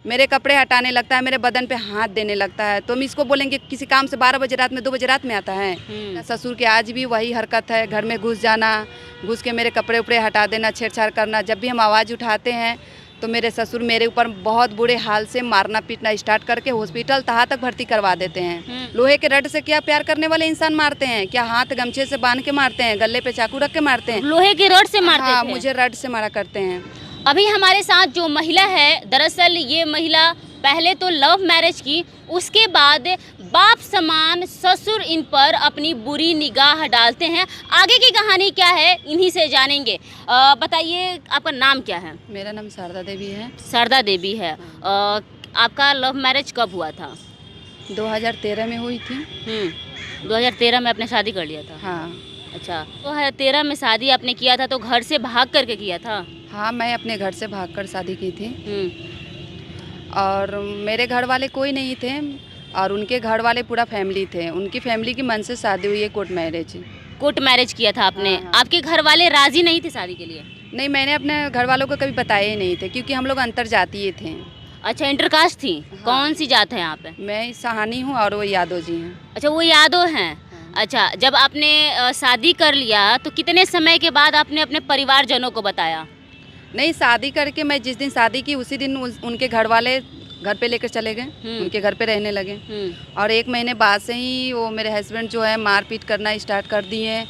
मेरे कपड़े हटाने लगता है, मेरे बदन पे हाथ देने लगता है। तो हम इसको बोलेंगे किसी काम से 12 बजे रात में 2 बजे रात में आता है। ससुर के आज भी वही हरकत है, घर में घुस जाना, घुस के मेरे कपड़े उपड़े हटा देना, छेड़छाड़ करना। जब भी हम आवाज़ उठाते हैं तो मेरे ससुर मेरे ऊपर बहुत बुरे हाल से मारना पीटना स्टार्ट करके हॉस्पिटल तहाँ तक भर्ती करवा देते हैं। लोहे के रड से क्या प्यार करने वाले इंसान मारते हैं? क्या हाथ गमछे से बांध के मारते हैं, गले पे चाकू रख के मारते हैं? लोहे के रड से मारते हाँ, थे? मुझे रड से मारा करते हैं। अभी हमारे साथ जो महिला है, दरअसल ये महिला पहले तो लव मैरिज की, उसके बाद बाप समान ससुर इन पर अपनी बुरी निगाह डालते हैं। आगे की कहानी क्या है इन्हीं से जानेंगे। बताइए आपका नाम क्या है? मेरा नाम शारदा देवी है। शारदा देवी है। आपका लव मैरिज कब हुआ था? 2013 में हुई थी। 2013 में आपने शादी कर लिया था? हाँ। अच्छा, 2013 में शादी आपने किया था तो घर से भाग करके किया था? हाँ, मैं अपने घर से भागकर शादी की थी। और मेरे घर वाले कोई नहीं थे और उनके घर वाले पूरा फैमिली थे। उनकी फैमिली की मन से शादी हुई है, कोर्ट मैरिज। कोर्ट मैरिज किया था आपने? हाँ। आपके घर वाले राजी नहीं थे शादी के लिए? नहीं, मैंने अपने घर वालों को कभी बताए ही नहीं थे क्योंकि हम लोग अंतरजातीय थे। अच्छा, इंटरकास्ट थी? हाँ। कौन सी जात है यहाँ पे? मैं सहानी हूँ और वो यादव जी हैं। अच्छा, वो यादव हैं। अच्छा, जब आपने शादी कर लिया तो कितने समय के बाद आपने अपने परिवारजनों को बताया? नहीं, शादी करके मैं जिस दिन शादी की उसी दिन उनके घर वाले घर पे लेकर चले गए, उनके घर पे रहने लगे। और 1 महीने बाद से ही वो मेरे हस्बैंड जो है मारपीट करना स्टार्ट कर दिए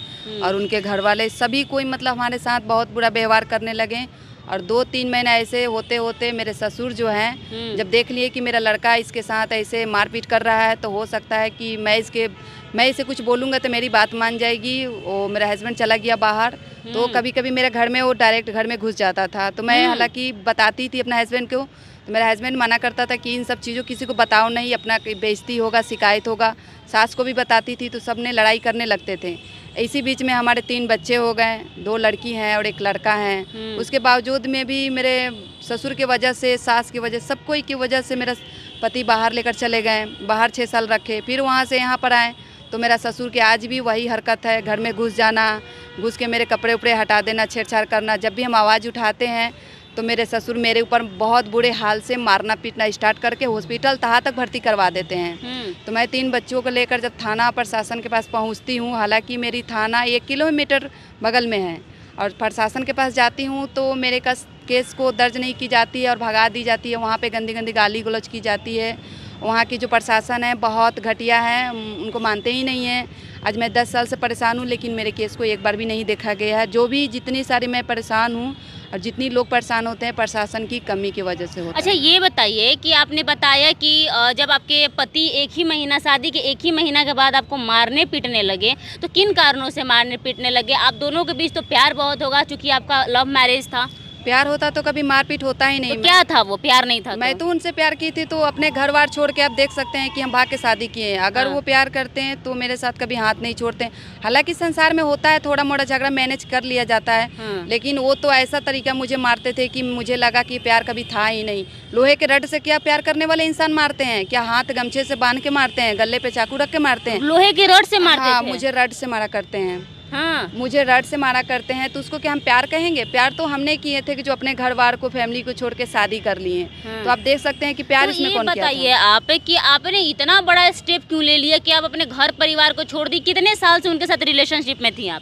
और उनके घर वाले सभी कोई मतलब हमारे साथ बहुत बुरा व्यवहार करने लगे। और 2-3 महीने ऐसे होते होते मेरे ससुर जो हैं जब देख लिए कि मेरा लड़का इसके साथ ऐसे मारपीट कर रहा है तो हो सकता है कि मैं इसे कुछ बोलूँगा तो मेरी बात मान जाएगी। वो मेरा हस्बैंड चला गया बाहर, तो कभी कभी मेरे घर में वो डायरेक्ट घर में घुस जाता था। तो मैं हालांकि बताती थी अपने हस्बैंड को, तो मेरा हस्बैंड मना करता था कि इन सब चीज़ों किसी को बताओ नहीं, अपना बेइज्जती होगा, शिकायत होगा। सास को भी बताती थी तो सब ने लड़ाई करने लगते थे। इसी बीच में हमारे 3 बच्चे हो गए, 2 लड़की हैं और 1 लड़का है। उसके बावजूद में भी मेरे ससुर की वजह से, सास की वजह, सब कोई की वजह से मेरा पति बाहर लेकर चले गए। बाहर 6 साल रखे, फिर वहाँ से यहाँ पर आए तो मेरा ससुर के आज भी वही हरकत है, घर में घुस जाना, घुस के मेरे कपड़े उपड़े हटा देना, छेड़छाड़ करना। जब भी हम आवाज़ उठाते हैं तो मेरे ससुर मेरे ऊपर बहुत बुरे हाल से मारना पीटना स्टार्ट करके हॉस्पिटल तहाँ तक भर्ती करवा देते हैं। तो मैं 3 बच्चों को लेकर जब थाना प्रशासन के पास पहुँचती हूँ, हालांकि मेरी थाना 1 किलोमीटर बगल में है, और प्रशासन के पास जाती हूँ तो मेरे केस को दर्ज नहीं की जाती है और भगा दी जाती है। वहाँ पे गंदी गंदी गाली गलौज की जाती है। वहाँ की जो प्रशासन है बहुत घटिया है, उनको मानते ही नहीं हैं। आज मैं 10 साल से परेशान हूँ लेकिन मेरे केस को एक बार भी नहीं देखा गया है। जो भी जितनी सारी मैं परेशान हूँ और जितनी लोग परेशान होते हैं प्रशासन की कमी की वजह से होता है। अच्छा, ये बताइए कि आपने बताया कि जब आपके पति 1 ही महीना शादी के 1 ही महीना के बाद आपको मारने पीटने लगे, तो किन कारणों से मारने पीटने लगे? आप दोनों के बीच तो प्यार बहुत होगा चूँकि आपका लव मैरिज था। प्यार होता तो कभी मारपीट होता ही नहीं। तो क्या था वो? प्यार नहीं था? मैं तो उनसे प्यार की थी तो अपने घर बार छोड़ के आप देख सकते हैं कि हम भाग के शादी किए हैं। अगर वो प्यार करते हैं तो मेरे साथ कभी हाथ नहीं छोड़ते। हालांकि संसार में होता है थोड़ा मोड़ा झगड़ा मैनेज कर लिया जाता है, लेकिन वो तो ऐसा तरीका मुझे मारते थे कि मुझे लगा कि प्यार कभी था ही नहीं। लोहे के रड से क्या प्यार करने वाले इंसान मारते हैं? क्या हाथ गमछे से बांध के मारते हैं, गले पे चाकू रख के मारते हैं? लोहे के रड से मारते हाँ, थे? मुझे रड से मारा करते हैं। हाँ, मुझे रड से मारा करते हैं तो उसको क्या हम प्यार कहेंगे? प्यार तो हमने किए थे कि जो अपने घर बार को, फैमिली को छोड़ के शादी कर लिए। तो आप देख सकते हैं कि प्यार तो इसमें ये कौन किया था? बताइए आप कि आपने इतना बड़ा स्टेप क्यों ले लिया कि आप अपने घर परिवार को छोड़ दी? कितने साल से उनके साथ रिलेशनशिप में थी आप?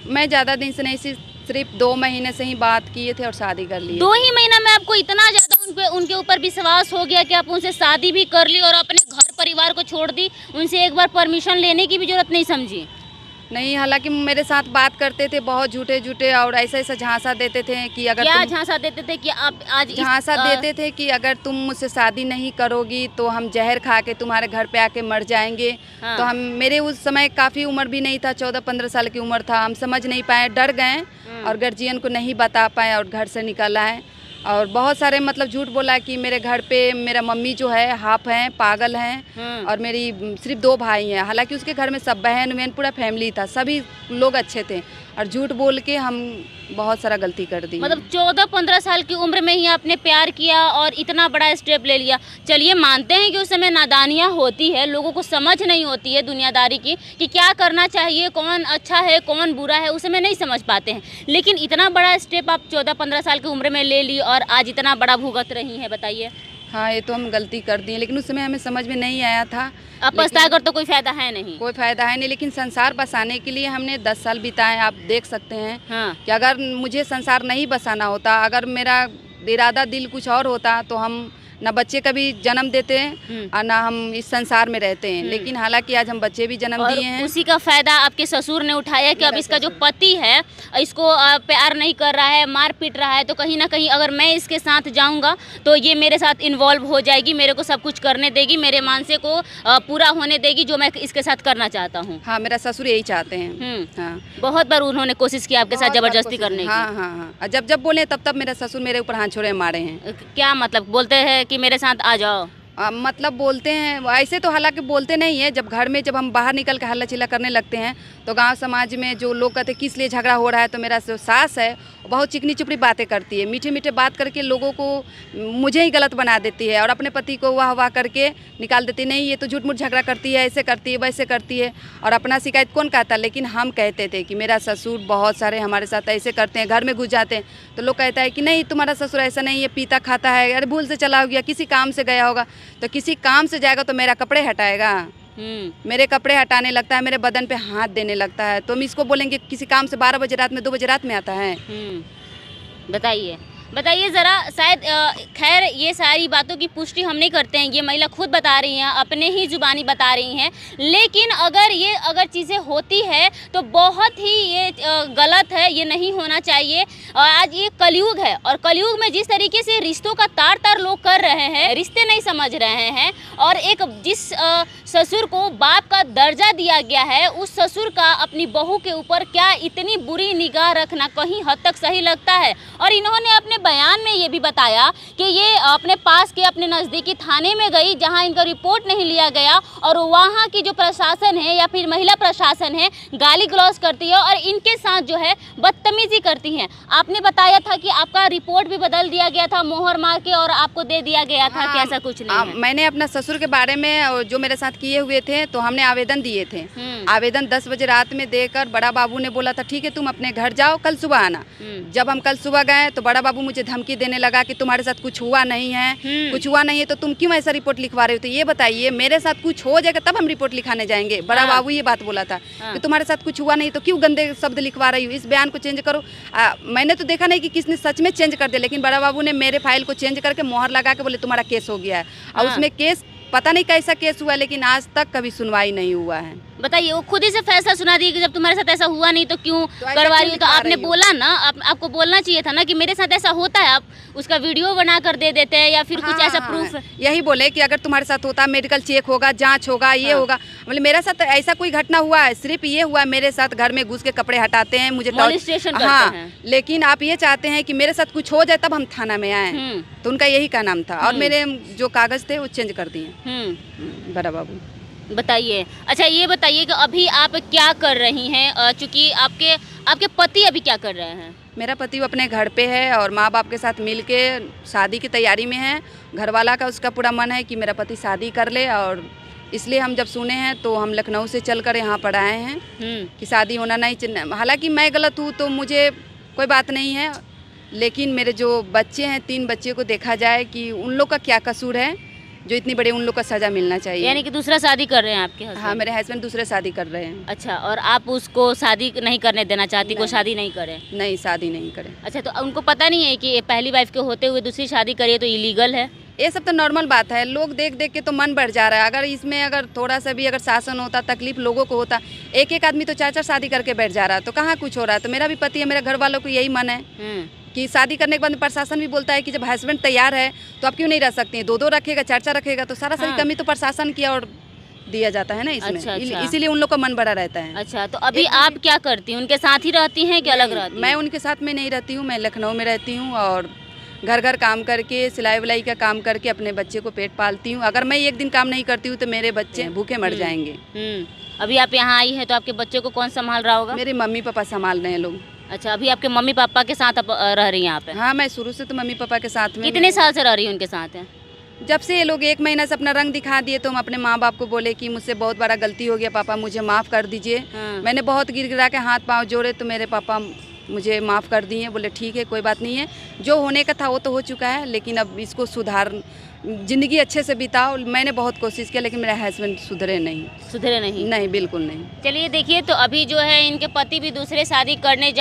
मैं ज़्यादा दिन से नहीं, सिर्फ 2 महीने से ही बात किए थे और शादी कर ली। 2 ही महीना में आपको इतना ज़्यादा उनके ऊपर विश्वास हो गया कि आप उनसे शादी भी कर ली और अपने घर परिवार को छोड़ दी? उनसे एक बार परमिशन लेने की भी जरूरत नहीं समझी? नहीं, हालांकि मेरे साथ बात करते थे बहुत झूठे और ऐसा झांसा देते थे कि अगर क्या झांसा देते थे कि आप आज झांसा देते थे कि अगर तुम मुझसे शादी नहीं करोगी तो हम जहर खा के तुम्हारे घर पे आके मर जाएंगे। तो हम, मेरे उस समय काफ़ी उम्र भी नहीं था, 14-15 साल की उम्र था। हम समझ नहीं पाए, डर गए और गार्जियन को नहीं बता पाए और घर से निकल आए। और बहुत सारे मतलब झूठ बोला कि मेरे घर पे मेरा मम्मी जो है हाफ हैं, पागल हैं और मेरी सिर्फ 2 भाई हैं। हालांकि उसके घर में सब बहन पूरा फैमिली था, सभी लोग अच्छे थे और झूठ बोल के हम बहुत सारा गलती कर दी। मतलब 14-15 साल की उम्र में ही आपने प्यार किया और इतना बड़ा स्टेप ले लिया। चलिए मानते हैं कि उस समय नादानियाँ होती है, लोगों को समझ नहीं होती है दुनियादारी की कि क्या करना चाहिए, कौन अच्छा है कौन बुरा है, उस समय नहीं समझ पाते हैं। लेकिन इतना बड़ा स्टेप आप 14-15 साल की उम्र में ले ली और आज इतना बड़ा भुगत रही हैं, बताइए। हाँ, ये तो हम गलती कर दिए, लेकिन उस समय हमें समझ में नहीं आया था। अब पछता कर तो कोई फायदा है नहीं। कोई फायदा है नहीं, लेकिन संसार बसाने के लिए हमने 10 साल बिताए। आप देख सकते हैं हाँ। कि अगर मुझे संसार नहीं बसाना होता, अगर मेरा इरादा दिल कुछ और होता, तो हम ना बच्चे कभी जन्म देते हैं और ना हम इस संसार में रहते हैं। लेकिन हालांकि आज हम बच्चे भी जन्म दिए हैं। उसी का फायदा आपके ससुर ने उठाया कि अब इसका जो पति है इसको प्यार नहीं कर रहा है, मार पीट रहा है, तो कहीं ना कहीं अगर मैं इसके साथ जाऊंगा तो ये मेरे साथ इन्वॉल्व हो जाएगी, मेरे को सब कुछ करने देगी, मेरे मानसे को पूरा होने देगी जो मैं इसके साथ करना चाहता हूँ। हाँ, मेरा ससुर यही चाहते हैं। हाँ, बहुत बार उन्होंने कोशिश की आपके साथ जबरदस्ती करने की। हाँ हाँ हाँ, जब बोले तब मेरा ससुर मेरे ऊपर हाथ छोड़े मारे हैं। क्या मतलब बोलते हैं कि मेरे साथ आ जाओ? मतलब बोलते हैं ऐसे, तो हालांकि बोलते नहीं है। जब घर में जब हम बाहर निकल के हल्ला चिल्ला करने लगते हैं तो गांव समाज में जो लोग कहते हैं किस लिए झगड़ा हो रहा है, तो मेरा जो सास है बहुत चिकनी चुपड़ी बातें करती है, मीठे मीठे बात करके लोगों को मुझे ही गलत बना देती है और अपने पति को वाह वाह करके निकाल देती है। नहीं, ये तो झूठ मूठ झगड़ा करती है, ऐसे करती है, वैसे करती है। और अपना शिकायत कौन कहता, लेकिन हम कहते थे कि मेरा ससुर बहुत सारे हमारे साथ ऐसे करते हैं, घर में घुस जाते हैं। तो लोग कहता है कि नहीं, तुम्हारा ससुर ऐसा नहीं है, पीता खाता है, अरे भूल से चला गया, किसी काम से गया होगा। तो किसी काम से जाएगा तो मेरा कपड़े हटाएगा, मेरे कपड़े हटाने लगता है, मेरे बदन पे हाथ देने लगता है। तो हम इसको बोलेंगे किसी काम से 12 बजे रात में 2 बजे रात में आता है। बताइए ज़रा। शायद खैर ये सारी बातों की पुष्टि हम नहीं करते हैं, ये महिला खुद बता रही हैं, अपने ही जुबानी बता रही हैं। लेकिन अगर चीज़ें होती है तो बहुत ही ये गलत है, ये नहीं होना चाहिए। आज ये कलयुग है और कलयुग में जिस तरीके से रिश्तों का तार लोग कर रहे हैं, रिश्ते नहीं समझ रहे हैं, और एक जिस ससुर को बाप का दर्जा दिया गया है, उस ससुर का अपनी बहू के ऊपर क्या इतनी बुरी निगाह रखना कहीं हद तक सही लगता है। और इन्होंने अपने बयान में ये भी बताया कि ये अपने पास के अपने नज़दीकी थाने में गई जहां इनका रिपोर्ट नहीं लिया गया, और वहां की जो प्रशासन है या फिर महिला प्रशासन है गाली गलौज करती है और इनके साथ जो है बदतमीजी करती हैं। आपने बताया था कि आपका रिपोर्ट भी बदल दिया गया था, मोहर मार के, और आपको दे दिया गया था कि ऐसा कुछ नहीं है। मैंने अपना ससुर के बारे में जो मेरे साथ किए हुए थे तो हमने आवेदन दिए थे। आवेदन 10 बजे रात में देकर बड़ा बाबू ने बोला था ठीक है तुम अपने घर जाओ, कल सुबह आना। जब हम कल सुबह गए तो बड़ा बाबू मुझे धमकी देने लगा कि तुम्हारे साथ कुछ हुआ नहीं है, कुछ हुआ नहीं है तो तुम क्यों ऐसा रिपोर्ट लिखवा रहे हो। तो ये बताइए, मेरे साथ कुछ हो जाएगा तब हम रिपोर्ट लिखाने जाएंगे। बड़ा बाबू ये बात बोला था कि तुम्हारे साथ कुछ हुआ नहीं तो क्यों गंदे शब्द लिखवा रही हो, इस बयान को चेंज करो। मैंने तो देखा नहीं कि किसने सच में चेंज कर दिया, लेकिन बड़ा बाबू ने मेरे फाइल को चेंज करके मोहर लगा के बोले तुम्हारा केस हो गया है। और उसमें केस पता नहीं कैसा केस हुआ, लेकिन आज तक कभी सुनवाई नहीं हुआ है। बताइए, वो खुद ही से फैसला सुना दी कि जब तुम्हारे साथ ऐसा हुआ नहीं तो क्यों करवा रही हो। तो आपने बोला ना, आपको बोलना चाहिए था ना कि मेरे साथ ऐसा होता है, आप उसका वीडियो बना कर दे देते हैं या फिर कुछ ऐसा प्रूफ। यही बोले कि अगर तुम्हारे साथ होता मेडिकल चेक होगा, जांच होगा, ये होगा। मतलब मेरे साथ ऐसा कोई घटना हुआ है, सिर्फ ये हुआ मेरे साथ घर में घुस के कपड़े हटाते हैं, मुझे हाँ, लेकिन आप ये चाहते हैं कि मेरे साथ कुछ हो जाए तब हम थाना में आए। तो उनका यही का नाम था और मेरे जो कागज थे वो चेंज कर दिए बड़ा बाबू। बताइए, अच्छा ये बताइए कि अभी आप क्या कर रही हैं, चूँकि आपके पति अभी क्या कर रहे हैं? मेरा पति वो अपने घर पे है और माँ बाप के साथ मिल के शादी की तैयारी में है। घरवाला का उसका पूरा मन है कि मेरा पति शादी कर ले, और इसलिए हम जब सुने हैं तो हम लखनऊ से चल कर यहाँ पर आए हैं कि शादी होना नहीं। हालांकि मैं गलत हूँ तो मुझे कोई बात नहीं है, लेकिन मेरे जो बच्चे हैं 3 बच्चे को देखा जाए कि उन लोग का क्या कसूर है जो इतनी बड़ी उन लोग का सजा मिलना चाहिए। यानी कि दूसरा शादी कर रहे हैं आपके हस्बैंड? हाँ, मेरे हस्बैंड दूसरे शादी कर रहे हैं। अच्छा, और आप उसको शादी नहीं करने देना चाहती? को शादी नहीं करे? नहीं, शादी नहीं करे। अच्छा, तो उनको पता नहीं है कि पहली वाइफ के होते हुए दूसरी शादी करिए तो इलीगल है? ये सब तो नॉर्मल बात है, लोग देख देख के तो मन बढ़ जा रहा है। अगर इसमें अगर थोड़ा सा भी अगर शासन होता, तकलीफ लोगों को होता, एक आदमी तो 4 शादी करके बैठ जा रहा है, तो कहाँ कुछ हो रहा है। तो मेरा भी पति है, मेरे घर वालों को यही मन है कि शादी करने के बाद प्रशासन भी बोलता है कि जब हस्बैंड तैयार है तो आप क्यों नहीं रह सकती हैं, 2 रखेगा, 4 रखेगा, तो सारा सारी कमी तो प्रशासन की और दिया जाता है ना इसमें। अच्छा। इसीलिए उन लोग का मन बड़ा रहता है। अच्छा, तो अभी आप क्या करती हैं? उनके साथ ही रहती हैं कि अलग रहती हैं? मैं उनके साथ में नहीं रहती हूँ, मैं लखनऊ में रहती हूँ और घर काम करके, सिलाई विलाई का काम करके अपने बच्चे को पेट पालती हूँ। अगर मैं एक दिन काम नहीं करती हूँ तो मेरे बच्चे भूखे मर जाएंगे। अभी आप यहाँ आई है तो आपके बच्चे को कौन संभाल रहा होगा? मेरे मम्मी पापा संभाल रहे हैं लोग। अच्छा, अभी आपके मम्मी पापा के साथ आप रह रही हैं यहाँ पे? हाँ, मैं शुरू से तो मम्मी पापा के साथ में। कितने साल से रह रही हैं उनके साथ हैं? जब से ये लोग 1 महीना से अपना रंग दिखा दिए तो हम अपने माँ बाप को बोले कि मुझसे बहुत बड़ा गलती हो गया पापा, मुझे माफ़ कर दीजिए। मैंने बहुत गिरा के हाथ पाँव जोड़े तो मेरे पापा मुझे माफ़ कर दिए, बोले ठीक है कोई बात नहीं है, जो होने का था वो तो हो चुका है, लेकिन अब इसको ज़िंदगी अच्छे से बिताओ। मैंने बहुत कोशिश किया लेकिन मेरे हस्बैंड सुधरे नहीं। नहीं, बिल्कुल नहीं। चलिए देखिए, तो अभी जो है इनके पति भी दूसरा शादी करने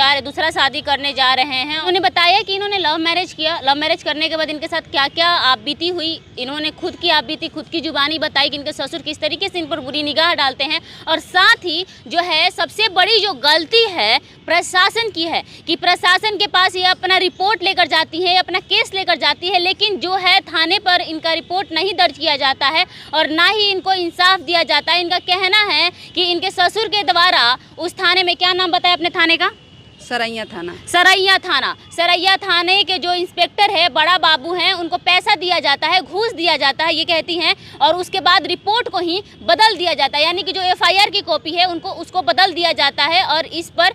जा रहे हैं। उन्होंने बताया कि इन्होंने लव मैरिज किया। लव मैरिज करने के बाद इनके साथ क्या क्या आपबीती हुई, इन्होंने खुद की आपबीती, खुद की जुबानी बताई कि इनके ससुर किस तरीके से इन पर बुरी निगाह डालते हैं। और साथ ही जो है सबसे बड़ी जो गलती है प्रशासन की है कि प्रशासन के पास ये अपना रिपोर्ट लेकर जाती है, अपना केस लेकर जाती है, लेकिन जो है थाने पर इनका रिपोर्ट नहीं दर्ज किया जाता है और ना ही इनको इंसाफ दिया जाता है। इनका कहना है कि इनके ससुर के द्वारा उस थाने में, क्या नाम बताया अपने थाने का? सरैया थाना। सरैया थाने के जो इंस्पेक्टर है, बड़ा बाबू हैं, उनको पैसा दिया जाता है, घूस दिया जाता है, ये कहती हैं, और उसके बाद रिपोर्ट को ही बदल दिया जाता है। यानी कि जो एफआईआर की कॉपी है उसको बदल दिया जाता है और इस पर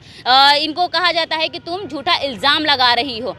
इनको कहा जाता है कि तुम झूठा इल्ज़ाम लगा रही हो।